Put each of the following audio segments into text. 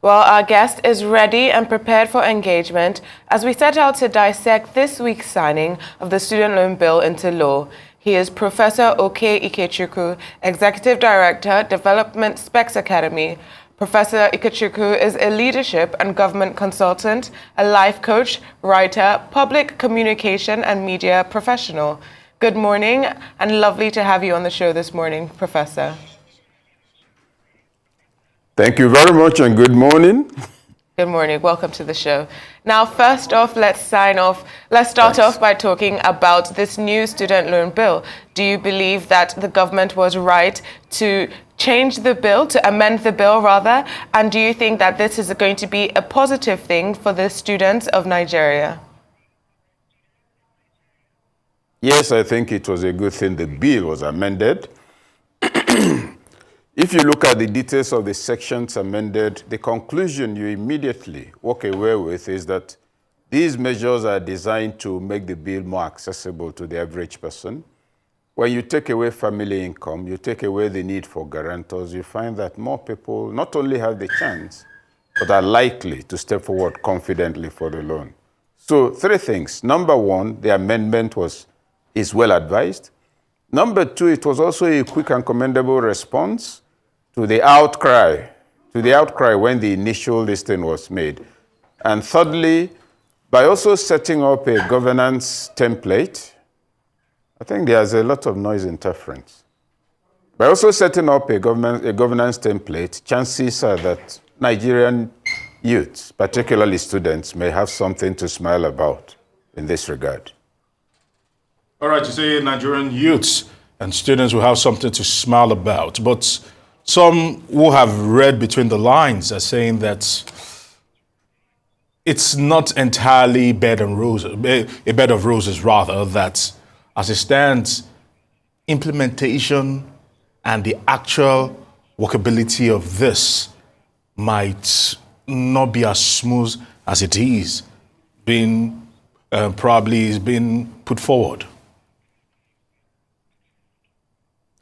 Well, our guest is ready and prepared for engagement as we set out to dissect this week's signing of the student loan bill into law. He is Professor Okey Ikechukwu, Executive Director, Development Specs Academy. Professor Ikechukwu is a leadership and government consultant, a life coach, writer, public communication and media professional. Good morning, and lovely to have you on the show this morning, Professor. Thank you very much, and good morning. Good morning. Welcome to the show. Now, first off, let's start off by talking about this new student loan bill. Do you believe that the government was right to change the bill, to amend the bill rather? And do you think that this is going to be a positive thing for the students of Nigeria? Yes, I think it was a good thing the bill was amended. If you look at the details of the sections amended, the conclusion you immediately walk away with is that these measures are designed to make the bill more accessible to the average person. When you take away family income, you take away the need for guarantors, you find that more people not only have the chance, but are likely to step forward confidently for the loan. So 3 things. Number 1, the amendment is well advised. Number 2, it was also a quick and commendable response to the outcry when the initial listing was made. And thirdly, by also setting up a governance template, I think there's a lot of noise interference. By also setting up a governance template, chances are that Nigerian youths, particularly students, may have something to smile about in this regard. All right, you say Nigerian youths and students will have something to smile about, but some who have read between the lines are saying that it's not entirely a bed of roses, rather, that as it stands, implementation and the actual workability of this might not be as smooth as it is probably being put forward.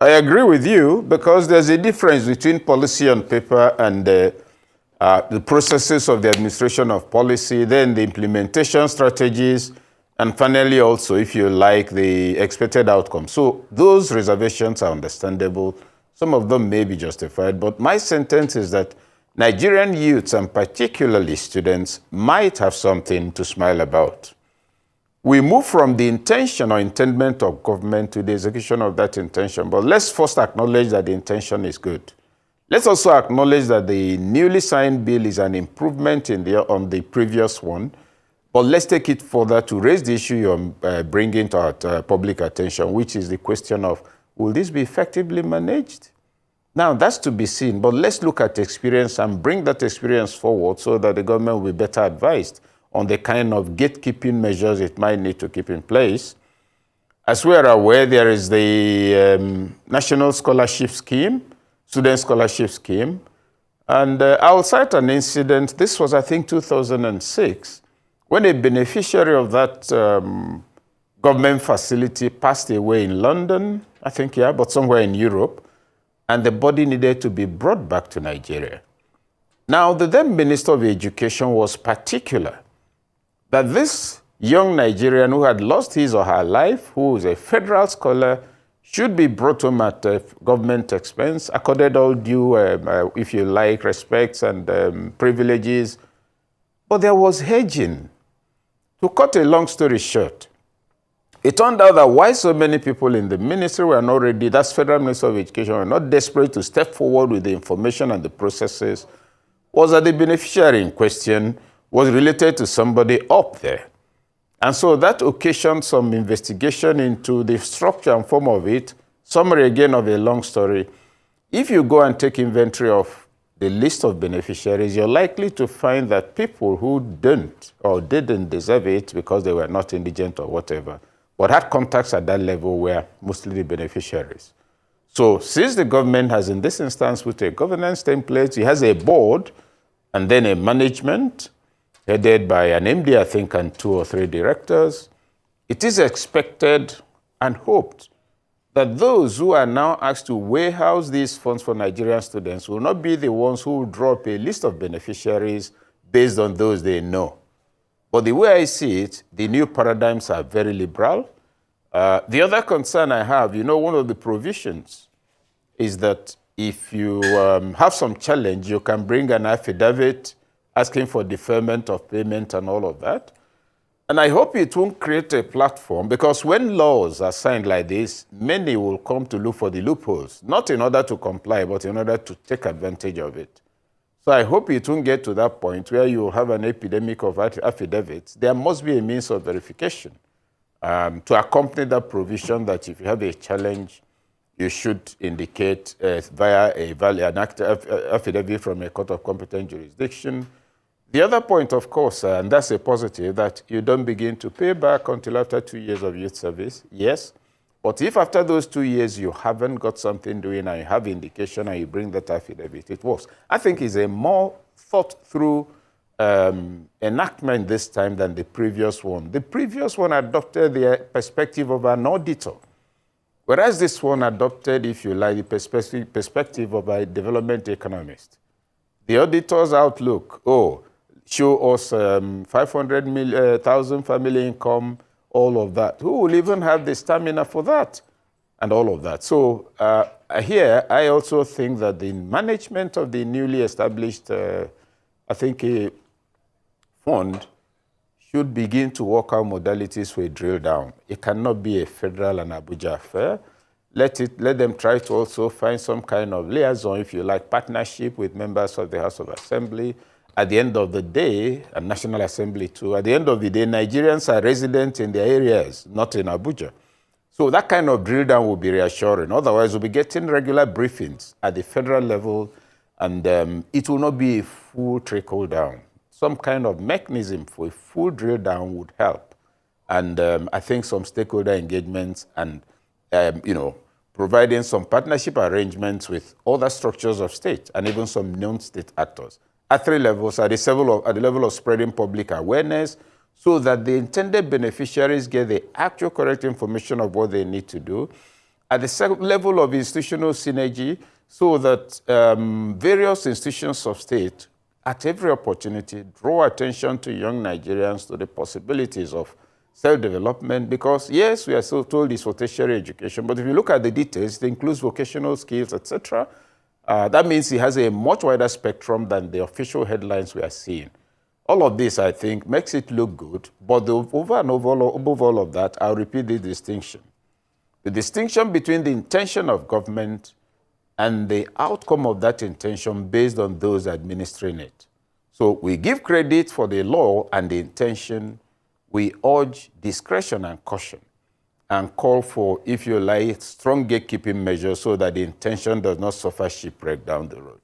I agree with you because there's a difference between policy on paper and the processes of the administration of policy, then the implementation strategies, and finally also, if you like, the expected outcome. So those reservations are understandable. Some of them may be justified, but my sentence is that Nigerian youths, and particularly students, might have something to smile about. We move from the intention or intendment of government to the execution of that intention. But let's first acknowledge that the intention is good. Let's also acknowledge that the newly signed bill is an improvement on the previous one. But let's take it further to raise the issue you're bringing to our public attention, which is the question of, will this be effectively managed? Now, that's to be seen. But let's look at experience and bring that experience forward so that the government will be better advised on the kind of gatekeeping measures it might need to keep in place. As we are aware, there is the National Scholarship Scheme, Student Scholarship Scheme. And I'll cite an incident. This was, I think, 2006, when a beneficiary of that government facility passed away in London, I think, yeah, but somewhere in Europe, and the body needed to be brought back to Nigeria. Now, the then Minister of Education was particular that this young Nigerian who had lost his or her life, who is a federal scholar, should be brought home at government expense, accorded all due, if you like, respects and privileges. But there was hedging. To cut a long story short, it turned out that why so many people in the ministry were not ready, that's Federal Minister of Education, were not desperate to step forward with the information and the processes, was that the beneficiary in question was related to somebody up there. And so that occasioned some investigation into the structure and form of it. Summary again of a long story. If you go and take inventory of the list of beneficiaries, you're likely to find that people who don't or didn't deserve it because they were not indigent or whatever, but had contacts at that level were mostly the beneficiaries. So since the government has in this instance put a governance template, it has a board and then a management, headed by an MD, I think, and 2 or 3 directors, it is expected and hoped that those who are now asked to warehouse these funds for Nigerian students will not be the ones who will draw up a list of beneficiaries based on those they know. But the way I see it, the new paradigms are very liberal. The other concern I have, one of the provisions is that if you have some challenge, you can bring an affidavit asking for deferment of payment and all of that. And I hope it won't create a platform, because when laws are signed like this, many will come to look for the loopholes, not in order to comply, but in order to take advantage of it. So I hope it won't get to that point where you have an epidemic of affidavits. There must be a means of verification to accompany that provision that if you have a challenge, you should indicate via an affidavit from a court of competent jurisdiction. The other point, of course, and that's a positive, that you don't begin to pay back until after 2 years of youth service, yes. But if after those 2 years you haven't got something doing and you have indication and you bring that affidavit, it works. I think it's a more thought-through enactment this time than the previous one. The previous one adopted the perspective of an auditor, whereas this one adopted, if you like, the perspective of a development economist. The auditor's outlook, show us 500,000 family income, all of that. Who will even have the stamina for that? And all of that. So here, I also think that the management of the newly established, a fund should begin to work out modalities for a drill down. It cannot be a federal and Abuja affair. Let them try to also find some kind of liaison, if you like, partnership with members of the House of Assembly. At the end of the day, and National Assembly too, at the end of the day, Nigerians are resident in their areas, not in Abuja. So that kind of drill down will be reassuring. Otherwise, we'll be getting regular briefings at the federal level, and it will not be a full trickle down. Some kind of mechanism for a full drill down would help. And I think some stakeholder engagements and, providing some partnership arrangements with other structures of state and even some non-state actors at 3 levels, at the level of spreading public awareness, so that the intended beneficiaries get the actual correct information of what they need to do. At the level of institutional synergy, so that various institutions of state, at every opportunity, draw attention to young Nigerians to the possibilities of self-development, because yes, we are so told it's for tertiary education, but if you look at the details, it includes vocational skills, etc. That means it has a much wider spectrum than the official headlines we are seeing. All of this, I think, makes it look good, but above all of that, I'll repeat the distinction. The distinction between the intention of government and the outcome of that intention based on those administering it. So we give credit for the law and the intention. We urge discretion and caution, and call for, if you like, strong gatekeeping measures so that the intention does not suffer shipwreck down the road.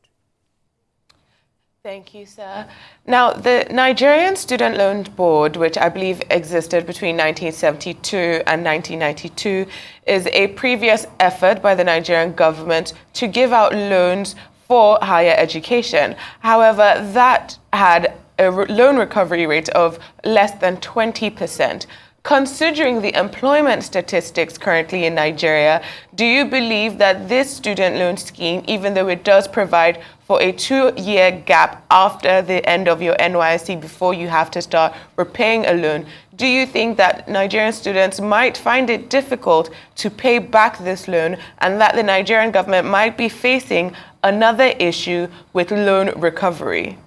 Thank you, sir. Now, the Nigerian Student Loan Board, which I believe existed between 1972 and 1992, is a previous effort by the Nigerian government to give out loans for higher education. However, that had a loan recovery rate of less than 20%. Considering the employment statistics currently in Nigeria, do you believe that this student loan scheme, even though it does provide for a 2-year gap after the end of your NYSC before you have to start repaying a loan, do you think that Nigerian students might find it difficult to pay back this loan, and that the Nigerian government might be facing another issue with loan recovery?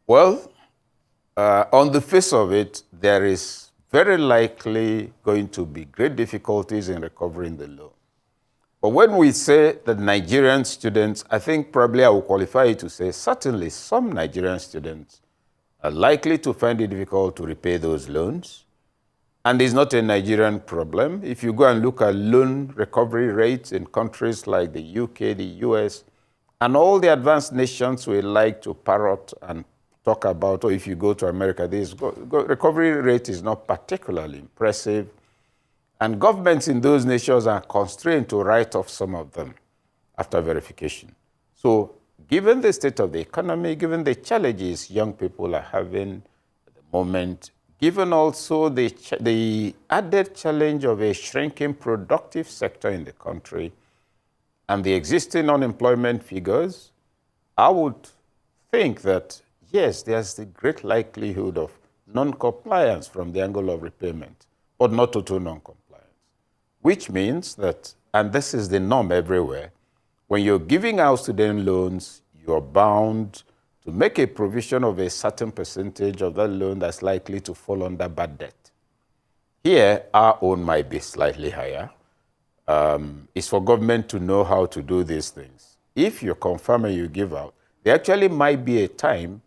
Well, on the face of it, there is very likely going to be great difficulties in recovering the loan. But when we say that Nigerian students, I think probably I will qualify it to say certainly some Nigerian students are likely to find it difficult to repay those loans. And it's not a Nigerian problem. If you go and look at loan recovery rates in countries like the UK, the US, and all the advanced nations we like to parrot and talk about, or if you go to America, this recovery rate is not particularly impressive. And governments in those nations are constrained to write off some of them after verification. So given the state of the economy, given the challenges young people are having at the moment, given also the added challenge of a shrinking productive sector in the country and the existing unemployment figures, I would think that, yes, there's the great likelihood of non-compliance from the angle of repayment, but not total non-compliance, which means that, and this is the norm everywhere, when you're giving out student loans, you're bound to make a provision of a certain percentage of that loan that's likely to fall under bad debt. Here, our own might be slightly higher. It's for government to know how to do these things. If you confirm and you give out, there actually might be a time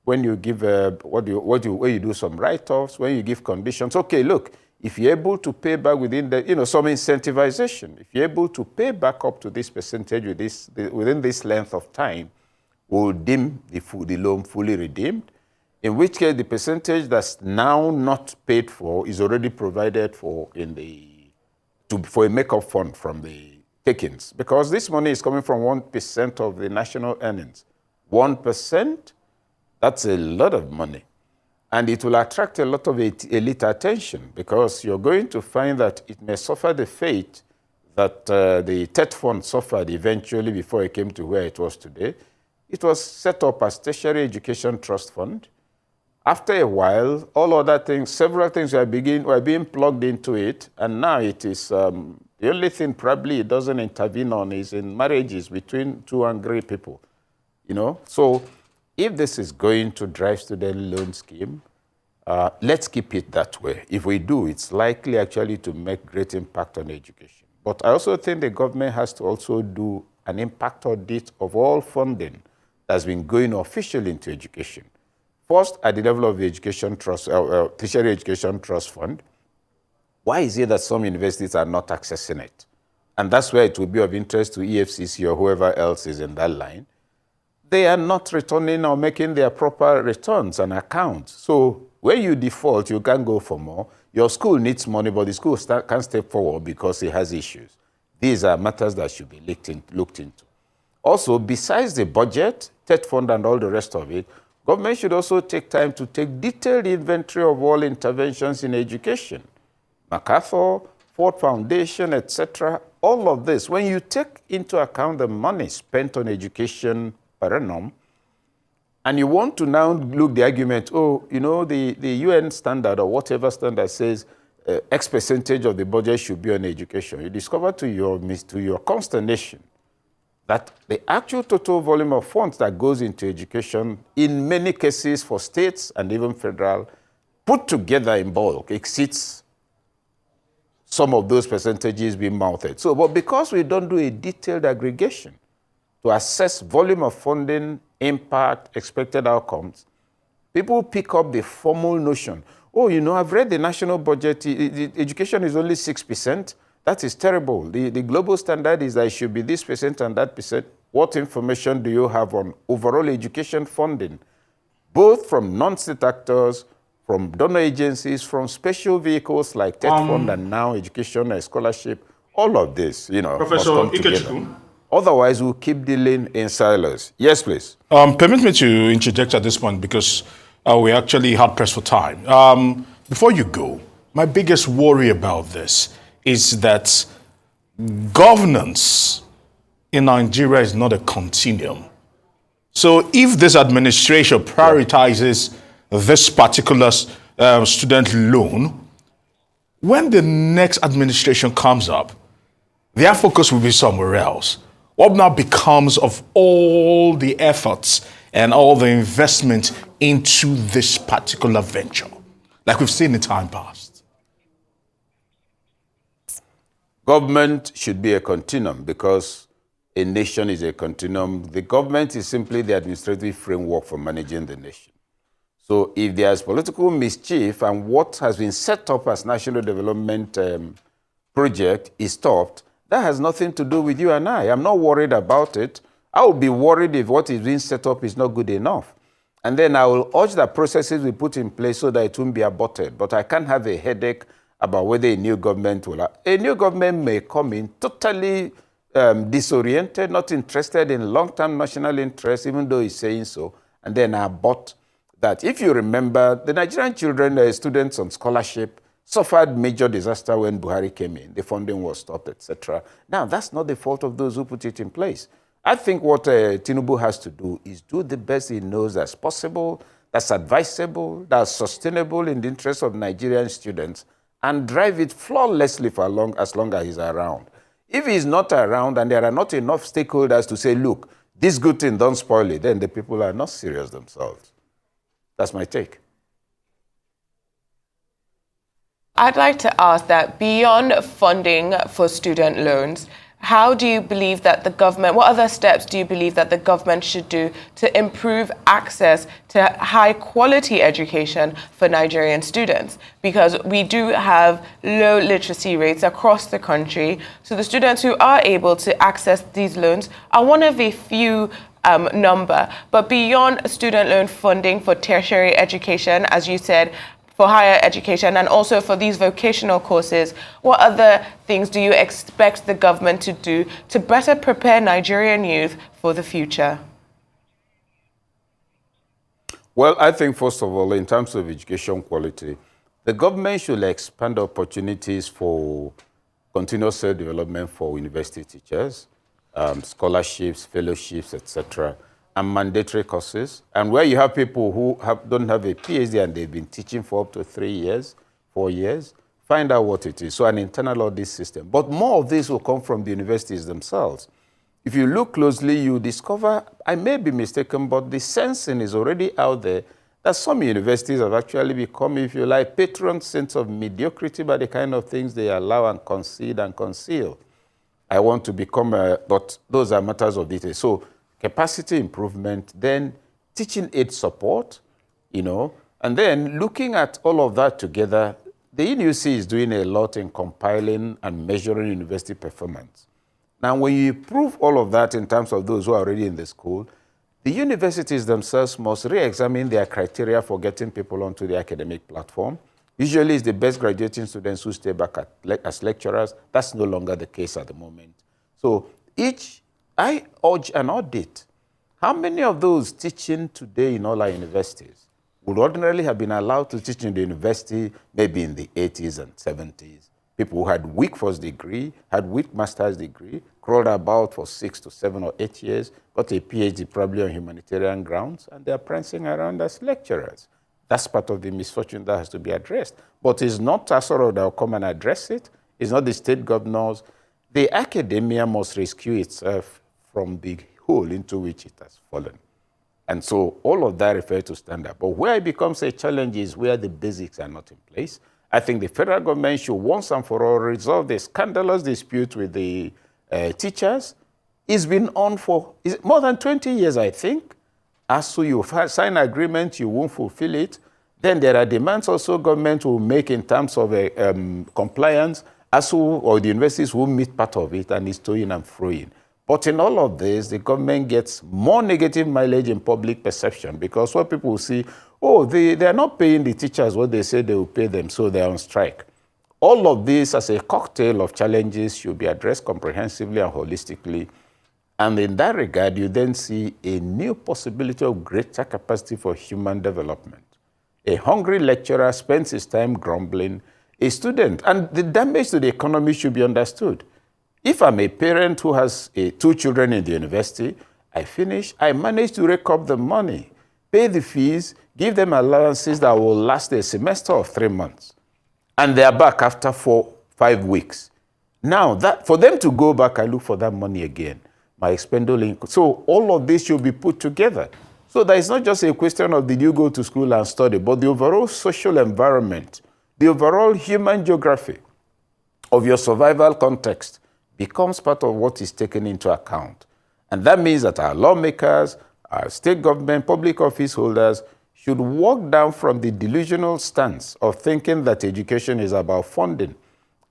when you give when you do some write-offs, when you give conditions. Okay, look, if you're able to pay back within the, some incentivization, if you're able to pay back up to this percentage within this length of time, we'll deem the loan fully redeemed, in which case the percentage that's now not paid for is already provided for for a make-up fund from the takings. Because this money is coming from 1% of the national earnings. 1%, that's a lot of money. And it will attract a lot of elite attention, because you're going to find that it may suffer the fate that the TET fund suffered eventually before it came to where it was today. It was set up as Tertiary Education Trust Fund. After a while, all other things, several things were being plugged into it, and now it is, the only thing probably it doesn't intervene on is in marriages between 2 angry people, So if this is going to drive student loan scheme, let's keep it that way. If we do, it's likely actually to make great impact on education. But I also think the government has to also do an impact audit of all funding that's been going officially into education. First, at the level of the Education Trust, Tertiary Education Trust Fund, why is it that some universities are not accessing it? And that's where it will be of interest to EFCC or whoever else is in that line. They are not returning or making their proper returns and accounts. So when you default, you can go for more. Your school needs money, but the school can't step forward because it has issues. These are matters that should be looked into. Also, besides the budget, TET fund and all the rest of it, government should also take time to take detailed inventory of all interventions in education. MacArthur, Ford Foundation, etc., all of this. When you take into account the money spent on education per annum, and you want to now look the argument, the UN standard or whatever standard says X percentage of the budget should be on education, you discover to your consternation that the actual total volume of funds that goes into education, in many cases for states and even federal, put together in bulk, exceeds some of those percentages being mounted. So, but because we don't do a detailed aggregation to assess volume of funding, impact, expected outcomes, people pick up the formal notion, I've read the national budget, education is only 6%. That is terrible. The global standard is that it should be this percent and that percent. What information do you have on overall education funding, both from non-state actors, from donor agencies, from special vehicles like TET Fund and now education and scholarship, all of this, Professor must come together. Otherwise, we'll keep dealing in silos. Yes, please. Permit me to interject at this point because we're actually hard pressed for time. Before you go, my biggest worry about this is that governance in Nigeria is not a continuum. So if this administration prioritizes this particular student loan, when the next administration comes up, their focus will be somewhere else. What now becomes of all the efforts and all the investment into this particular venture, like we've seen in time past? Government should be a continuum because a nation is a continuum. The government is simply the administrative framework for managing the nation. So if there's political mischief and what has been set up as national development project is stopped, that has nothing to do with you and I. I'm not worried about it. I would be worried if what is being set up is not good enough. And then I will urge that processes be put in place so that it won't be aborted. But I can't have a headache about whether a new government will. A new government may come in totally disoriented, not interested in long-term national interest, even though he's saying so, and then abort that if you remember, the Nigerian children, students on scholarship, suffered major disaster when Buhari came in. The funding was stopped, etc. Now, that's not the fault of those who put it in place. I think what Tinubu has to do is do the best he knows that's possible, that's advisable, that's sustainable in the interest of Nigerian students, and drive it flawlessly for as long as he's around. If he's not around and there are not enough stakeholders to say, look, this good thing, don't spoil it, then the people are not serious themselves. That's my take. I'd like to ask that beyond funding for student loans, how do you believe that the government, what other steps do you believe that the government should do to improve access to high quality education for Nigerian students? Because we do have low literacy rates across the country. So the students who are able to access these loans are one of a few number. But beyond student loan funding for tertiary education, as you said, for higher education and also for these vocational courses, what other things do you expect the government to do to better prepare Nigerian youth for the future? Well, I think, first of all, in terms of education quality, the government should expand opportunities for continuous self-development for university teachers, scholarships, fellowships, etc., and mandatory courses. And where you have people who don't have a PhD and they've been teaching for up to 3 years, 4 years, find out what it is. So an internal audit system. But more of this will come from the universities themselves. If you look closely, you discover, I may be mistaken, but the sensing is already out there that some universities have actually become, if you like, patron saints of mediocrity by the kind of things they allow and concede and conceal. I want to become but those are matters of detail. So capacity improvement, then teaching aid support, and then looking at all of that together, the NUC is doing a lot in compiling and measuring university performance. Now, when you prove all of that in terms of those who are already in the school, the universities themselves must re-examine their criteria for getting people onto the academic platform. Usually, it's the best graduating students who stay back as lecturers. That's no longer the case at the moment. So I urge an audit. How many of those teaching today in all our universities would ordinarily have been allowed to teach in the university maybe in the 80s and 70s? People who had weak first degree, had weak master's degree, crawled about for 6 to 7 or 8 years, got a PhD probably on humanitarian grounds, and they're prancing around as lecturers. That's part of the misfortune that has to be addressed. But it's not ASORO that will come and address it. It's not the state governors. The academia must rescue itself from the hole into which it has fallen. And so all of that refers to standard. But where it becomes a challenge is where the basics are not in place. I think the federal government should once and for all resolve the scandalous dispute with the teachers. It's been on for more than 20 years, I think. As so you sign an agreement, you won't fulfill it. Then there are demands also government will make in terms of compliance, or the universities will meet part of it and is toing and froing. But in all of this, the government gets more negative mileage in public perception because what people will see, they are not paying the teachers what they say they will pay them, so they're on strike. All of this as a cocktail of challenges should be addressed comprehensively and holistically. And in that regard, you then see a new possibility of greater capacity for human development. A hungry lecturer spends his time grumbling, a student, and the damage to the economy should be understood. If I'm a parent who has 2 children in the university, I manage to rake up the money, pay the fees, give them allowances that will last a semester of 3 months. And they are back after 4-5 weeks. Now, for them to go back, I look for that money again, my expendable income. So all of this should be put together. So that it's not just a question of did you go to school and study, but the overall social environment, the overall human geography of your survival context becomes part of what is taken into account. And that means that our lawmakers, our state government, public office holders should walk down from the delusional stance of thinking that education is about funding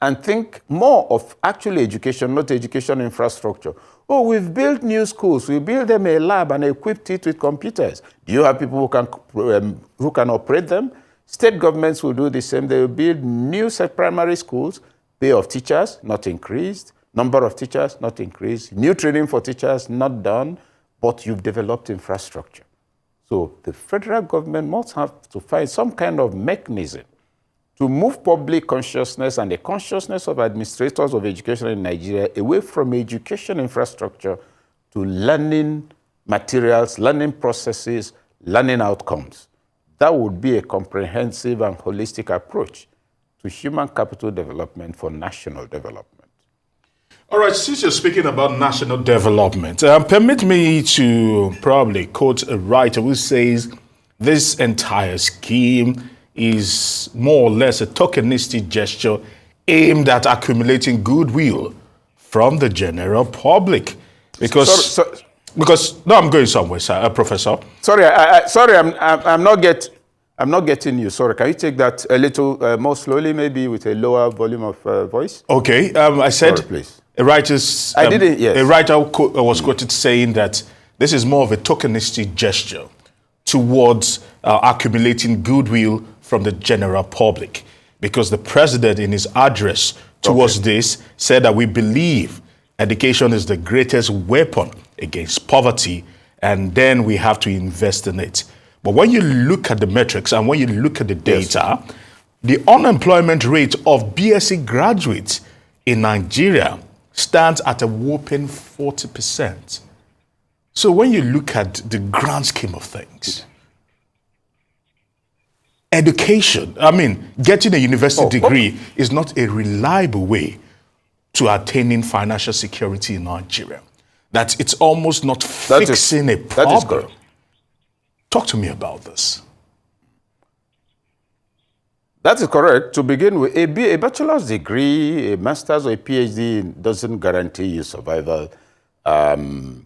and think more of actually education, not education infrastructure. We've built new schools. We built them a lab and equipped it with computers. Do you have people who can operate them? State governments will do the same. They will build new primary schools, pay of teachers, not increased. Number of teachers, not increased. New training for teachers, not done, but you've developed infrastructure. So the federal government must have to find some kind of mechanism to move public consciousness and the consciousness of administrators of education in Nigeria away from education infrastructure to learning materials, learning processes, learning outcomes. That would be a comprehensive and holistic approach to human capital development for national development. All right, since you're speaking about national development, permit me to probably quote a writer who says this entire scheme is more or less a tokenistic gesture aimed at accumulating goodwill from the general public. Because, no, I'm going somewhere, sir, Professor. Sorry, I'm not getting you. Sorry, can you take that a little more slowly, maybe with a lower volume of voice? Okay, I said, sorry, please. A writer was quoted saying that this is more of a tokenistic gesture towards accumulating goodwill from the general public, because the president in his address towards this said that we believe education is the greatest weapon against poverty, and then we have to invest in it. But when you look at the metrics and when you look at the data, the unemployment rate of BSc graduates in Nigeria stands at a whopping 40%. So when you look at the grand scheme of things, education, getting a university degree is not a reliable way to attaining financial security in Nigeria. That it's almost not fixing a problem. That is correct. Talk to me about this. That is correct. To begin with, a bachelor's degree, a master's or a PhD doesn't guarantee you survival.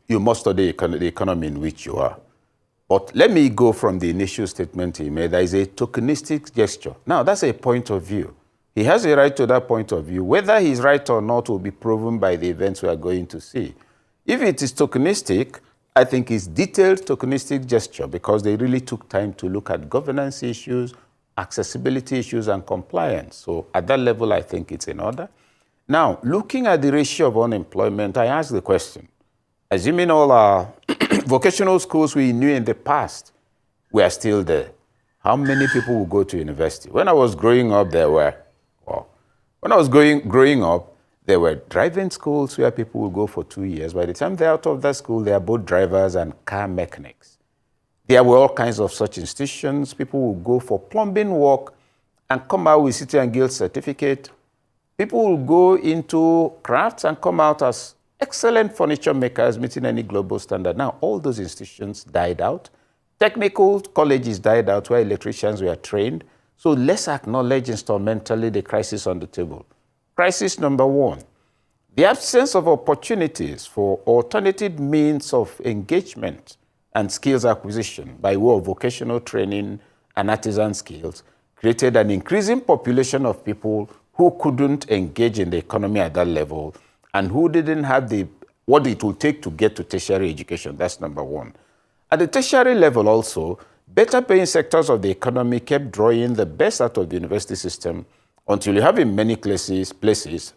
You must study the economy in which you are. But let me go from the initial statement he made. There is a tokenistic gesture. Now, that's a point of view. He has a right to that point of view. Whether he's right or not will be proven by the events we are going to see. If it is tokenistic, I think it's detailed tokenistic gesture, because they really took time to look at governance issues, accessibility issues, and compliance. So at that level, I think it's in order. Now, looking at the ratio of unemployment, I ask the question, assuming all our vocational schools we knew in the past were still there, how many people will go to university? When I was growing up, there were driving schools where people would go for 2 years. By the time they're out of that school, they are both drivers and car mechanics. There were all kinds of such institutions. People would go for plumbing work and come out with City and Guild certificate. People will go into crafts and come out as excellent furniture makers meeting any global standard. Now, all those institutions died out. Technical colleges died out where electricians were trained. So let's acknowledge instrumentally the crisis on the table. Crisis number one, the absence of opportunities for alternative means of engagement and skills acquisition by way of vocational training and artisan skills created an increasing population of people who couldn't engage in the economy at that level and who didn't have what it will take to get to tertiary education. That's number one. At the tertiary level also, better paying sectors of the economy kept drawing the best out of the university system until you have in many places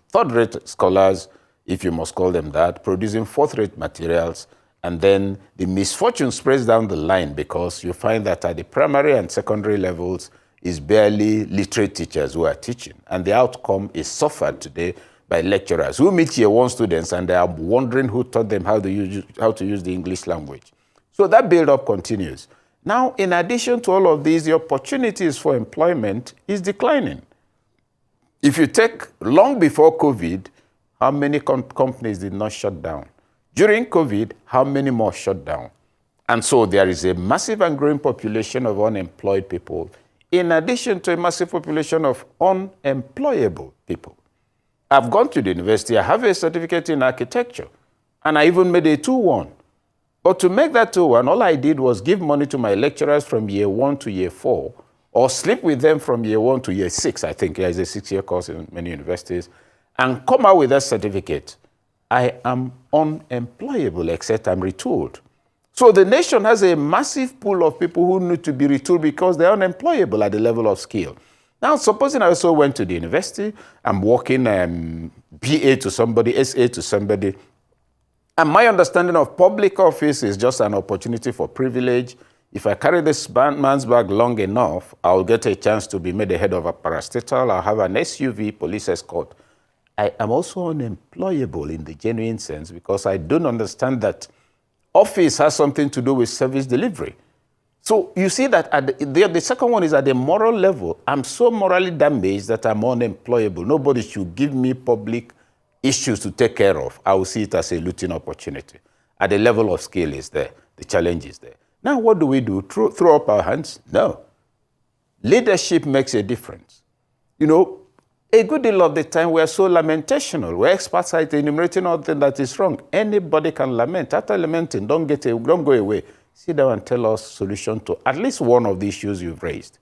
third-rate scholars, if you must call them that, producing fourth-rate materials, and then the misfortune spreads down the line because you find that at the primary and secondary levels is barely literate teachers who are teaching. And the outcome is suffered today by lecturers who meet year one students and they are wondering who taught them how to use the English language. So that build-up continues. Now, in addition to all of these, the opportunities for employment is declining. If you take long before COVID, how many companies did not shut down? During COVID, how many more shut down? And so there is a massive and growing population of unemployed people, in addition to a massive population of unemployable people. I've gone to the university, I have a certificate in architecture, and I even made a 2-1. But to make that 2-1, all I did was give money to my lecturers from year 1 to year 4, or sleep with them from year 1 to year 6, I think. There is a 6-year course in many universities, and come out with that certificate. I am unemployable except I'm retooled. So the nation has a massive pool of people who need to be retooled because they're unemployable at the level of skill. Now, supposing I also went to the university, I'm working BA to somebody, SA to somebody, and my understanding of public office is just an opportunity for privilege. if I carry this man's bag long enough, I'll get a chance to be made the head of a parastatal, I'll have an SUV, police escort. I am also unemployable in the genuine sense because I don't understand that office has something to do with service delivery. So you see that at the second one is at the moral level. I'm so morally damaged that I'm unemployable. Nobody should give me public issues to take care of. I will see it as a looting opportunity. At the level of skill is there. The challenge is there. Now, what do? Throw up our hands? No. Leadership makes a difference. You know, a good deal of the time we're so lamentational. We're experts at enumerating all things that is wrong. Anybody can lament. After lamenting, don't go away. Sit down and tell us solution to at least one of the issues you've raised.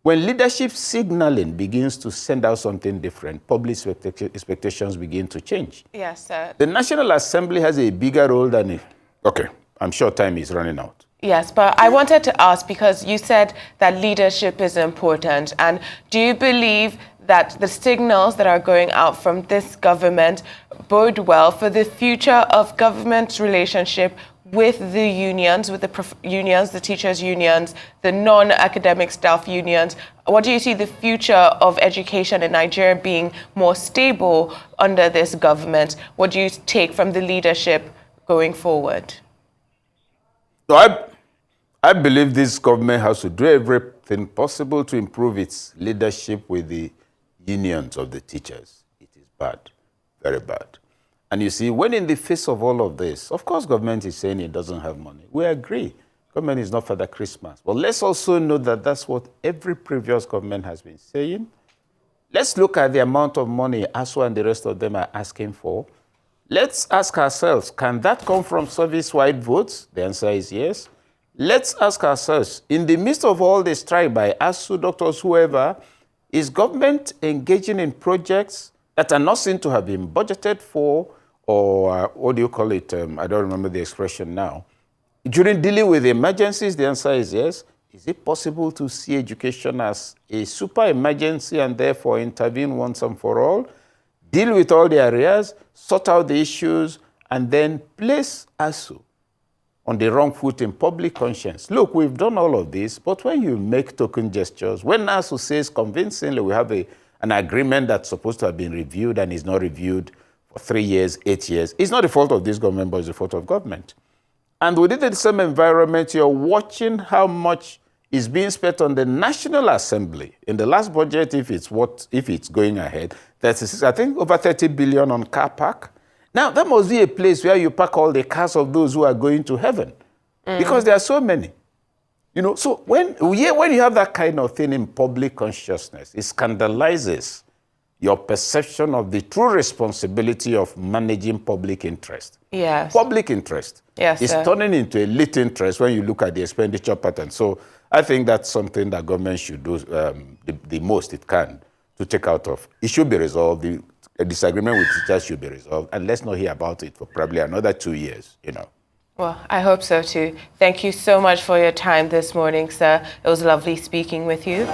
When leadership signaling begins to send out something different, public expectations begin to change. Yes, sir. The National Assembly has a bigger role than it. Okay, I'm sure time is running out. Yes, but I wanted to ask, because you said that leadership is important, and do you believe that the signals that are going out from this government bode well for the future of government's relationship with the unions, with the unions, the teachers' unions, the non-academic staff unions? What do you see the future of education in Nigeria being more stable under this government? What do you take from the leadership going forward? So I believe this government has to do everything possible to improve its leadership with the unions of the teachers. It is bad, very bad. And you see, when in the face of all of this, of course, government is saying it doesn't have money. We agree. Government is not Father Christmas. But let's also know that that's what every previous government has been saying. Let's look at the amount of money ASU and the rest of them are asking for. Let's ask ourselves, can that come from service-wide votes? The answer is yes. Let's ask ourselves, in the midst of all the strike by ASU, doctors, whoever, is government engaging in projects that are not seen to have been budgeted for, or what do you call it? I don't remember the expression now. During dealing with emergencies, the answer is yes. Is it possible to see education as a super emergency and therefore intervene once and for all, deal with all the areas, sort out the issues, and then place ASU on the wrong foot in public conscience? Look, we've done all of this, but when you make token gestures, when ASU says convincingly we have an agreement that's supposed to have been reviewed and is not reviewed for 3 years, 8 years, it's not the fault of this government, but it's the fault of government. And within the same environment, you're watching how much is being spent on the National Assembly. In the last budget, if it's going ahead, that's, I think, over 30 billion on car park. Now, that must be a place where you park all the cars of those who are going to heaven, because there are so many. You know, so when you have that kind of thing in public consciousness, it scandalizes your perception of the true responsibility of managing public interest. Yes. Public interest is turning into elite interest when you look at the expenditure pattern. So I think that's something that government should do the most it can to take out of. It should be resolved. The disagreement with teachers should be resolved. And let's not hear about it for probably another 2 years, you know. Well, I hope so too. Thank you so much for your time this morning, sir. It was lovely speaking with you.